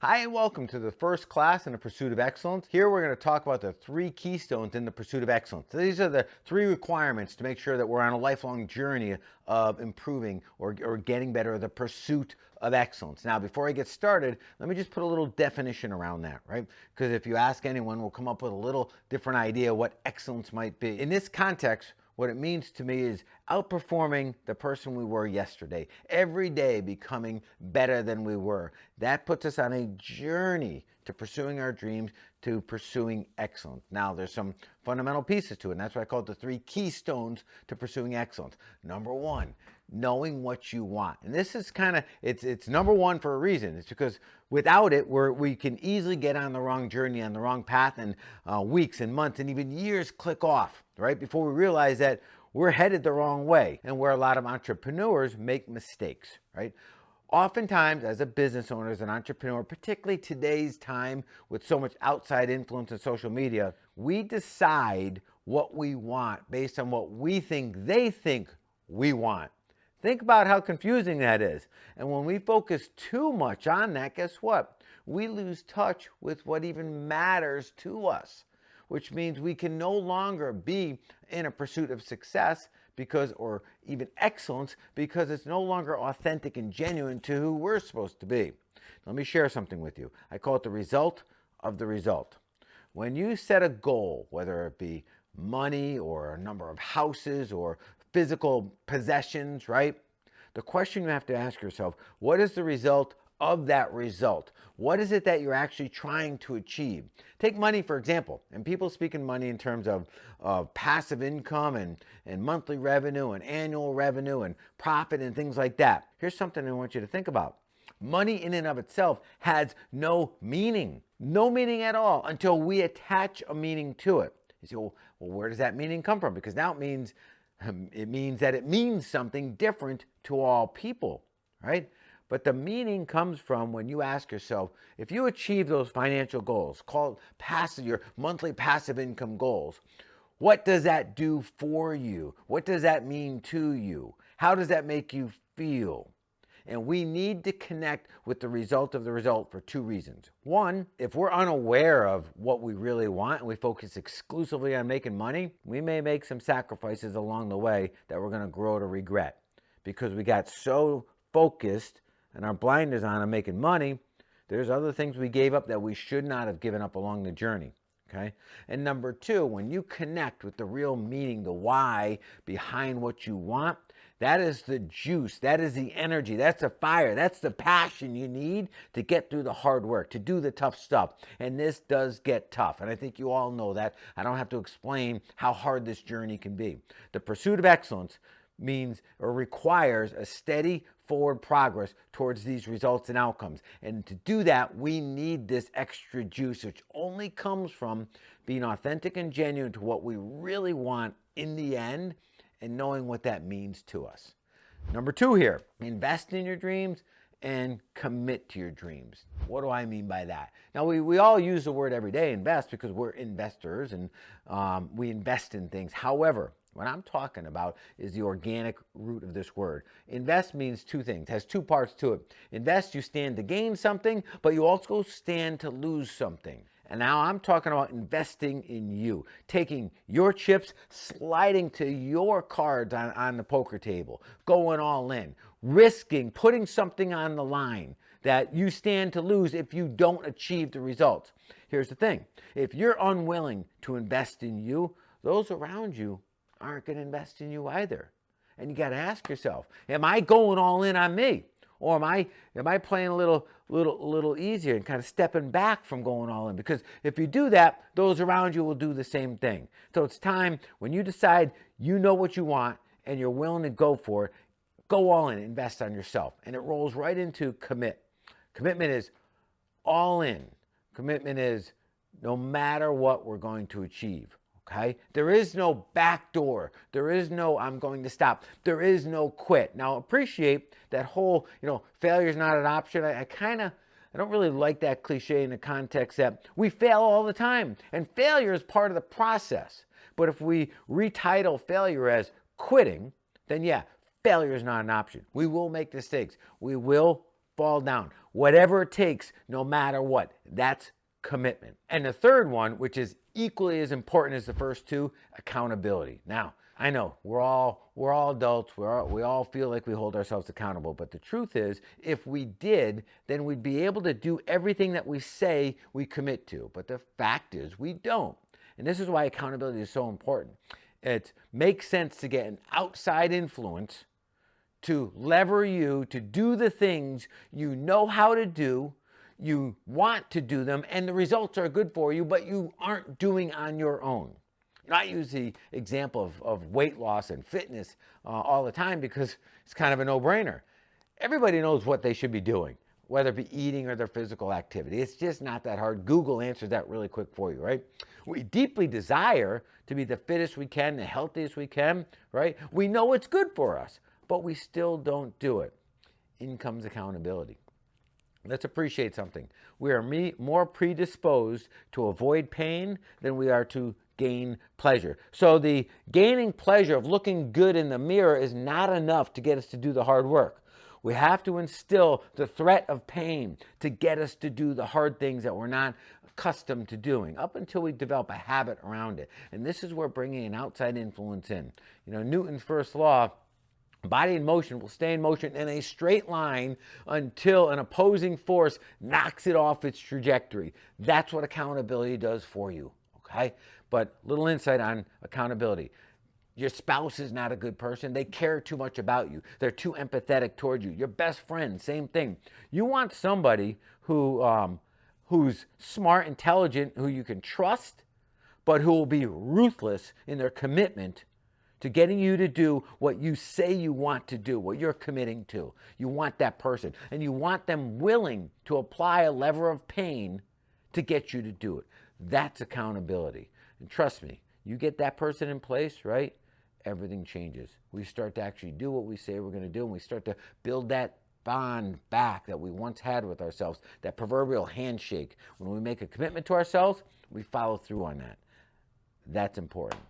Hi, and welcome to the first class in the pursuit of excellence. Here we're going to talk about the three keystones in the pursuit of excellence. These are the three requirements to make sure that we're on a lifelong journey of improving or getting better, the pursuit of excellence. Now, before I get started, let me just put a little definition around that, right? Because if you ask anyone, we'll come up with a little different idea what excellence might be. In this context, what it means to me is outperforming the person we were yesterday, every day becoming better than we were. That puts us on a journey to pursuing our dreams, to pursuing excellence. Now, there's some fundamental pieces to it, and that's why I call it the three keystones to pursuing excellence. Number one, knowing what you want. And this is it's number one for a reason. It's because without it, we can easily get on the wrong journey, on the wrong path, and weeks and months and even years click off, right? Before we realize that we're headed the wrong way, and where a lot of entrepreneurs make mistakes, right? Oftentimes, as a business owner, as an entrepreneur, particularly today's time with so much outside influence and social media, we decide what we want based on what we think they think we want. Think about how confusing that is. And when we focus too much on that, guess what? We lose touch with what even matters to us, which means we can no longer be in a pursuit of success or even excellence, because it's no longer authentic and genuine to who we're supposed to be. Let me share something with you. I call it the result of the result. When you set a goal, whether it be money or a number of houses or physical possessions, right? The question you have to ask yourself, what is the result of that result? What is it that you're actually trying to achieve? Take money, for example, and people speak in money in terms of passive income and monthly revenue and annual revenue and profit and things like that. Here's something I want you to think about. Money in and of itself has no meaning at all until we attach a meaning to it. You say, well, where does that meaning come from? Because now it means that it means something different to all people, right? But the meaning comes from when you ask yourself, if you achieve those financial goals, called your monthly passive income goals, what does that do for you? What does that mean to you? How does that make you feel? And we need to connect with the result of the result for two reasons. One, if we're unaware of what we really want and we focus exclusively on making money, we may make some sacrifices along the way that we're going to grow to regret, because we got so focused and our blinders on making money, there's other things we gave up that we should not have given up along the journey. Okay? And number two, when you connect with the real meaning, the why behind what you want, that is the juice, that is the energy, that's the fire, that's the passion you need to get through the hard work, to do the tough stuff. And this does get tough. And I think you all know that. I don't have to explain how hard this journey can be. The pursuit of excellence means or requires a steady forward progress towards these results and outcomes. And to do that, we need this extra juice, which only comes from being authentic and genuine to what we really want in the end and knowing what that means to us. Number two here, invest in your dreams and commit to your dreams. What do I mean by that? Now, we all use the word every day, invest, because we're investors and we invest in things. However, what I'm talking about is the organic root of this word. Invest means two things, has two parts to it. Invest, you stand to gain something, but you also stand to lose something. And now I'm talking about investing in you, taking your chips, sliding to your cards on the poker table, going all in, risking, putting something on the line that you stand to lose if you don't achieve the results. Here's the thing. If you're unwilling to invest in you, those around you aren't going to invest in you either. And you got to ask yourself, am I going all in on me? Or am I playing a little easier and kind of stepping back from going all in? Because if you do that, those around you will do the same thing. So it's time, when you decide you know what you want and you're willing to go for it, go all in, invest on yourself. And it rolls right into commit. Commitment is all in. Commitment is no matter what we're going to achieve. Okay? There is no back door. There is no I'm going to stop. There is no quit. Now, appreciate that whole, failure is not an option. I don't really like that cliche in the context that we fail all the time. And failure is part of the process. But if we retitle failure as quitting, then yeah, failure is not an option. We will make mistakes. We will fall down. Whatever it takes, no matter what. That's commitment. And the third one, which is equally as important as the first two, accountability. Now, I know we're all adults. We all feel like we hold ourselves accountable. But the truth is, if we did, then we'd be able to do everything that we say we commit to. But the fact is, we don't. And this is why accountability is so important. It makes sense to get an outside influence to lever you to do the things you know how to do, you want to do them, and the results are good for you, but you aren't doing on your own. I use the example of weight loss and fitness all the time because it's kind of a no-brainer. Everybody knows what they should be doing, whether it be eating or their physical activity. It's just not that hard. Google answers that really quick for you, right? We deeply desire to be the fittest we can, the healthiest we can, right? We know it's good for us, but we still don't do it. In comes accountability. Let's appreciate something. We are more predisposed to avoid pain than we are to gain pleasure. So the gaining pleasure of looking good in the mirror is not enough to get us to do the hard work. We have to instill the threat of pain to get us to do the hard things that we're not accustomed to doing up until we develop a habit around it. And this is where bringing an outside influence in. Newton's first law, body in motion will stay in motion in a straight line until an opposing force knocks it off its trajectory. That's what accountability does for you, okay? But little insight on accountability. Your spouse is not a good person. They care too much about you. They're too empathetic toward you. Your best friend, same thing. You want somebody who's smart, intelligent, who you can trust, but who will be ruthless in their commitment to getting you to do what you say you want to do, what you're committing to. You want that person, and you want them willing to apply a lever of pain to get you to do it. That's accountability. And trust me, you get that person in place, right? Everything changes. We start to actually do what we say we're going to do, and we start to build that bond back that we once had with ourselves, that proverbial handshake. When we make a commitment to ourselves, we follow through on that. That's important.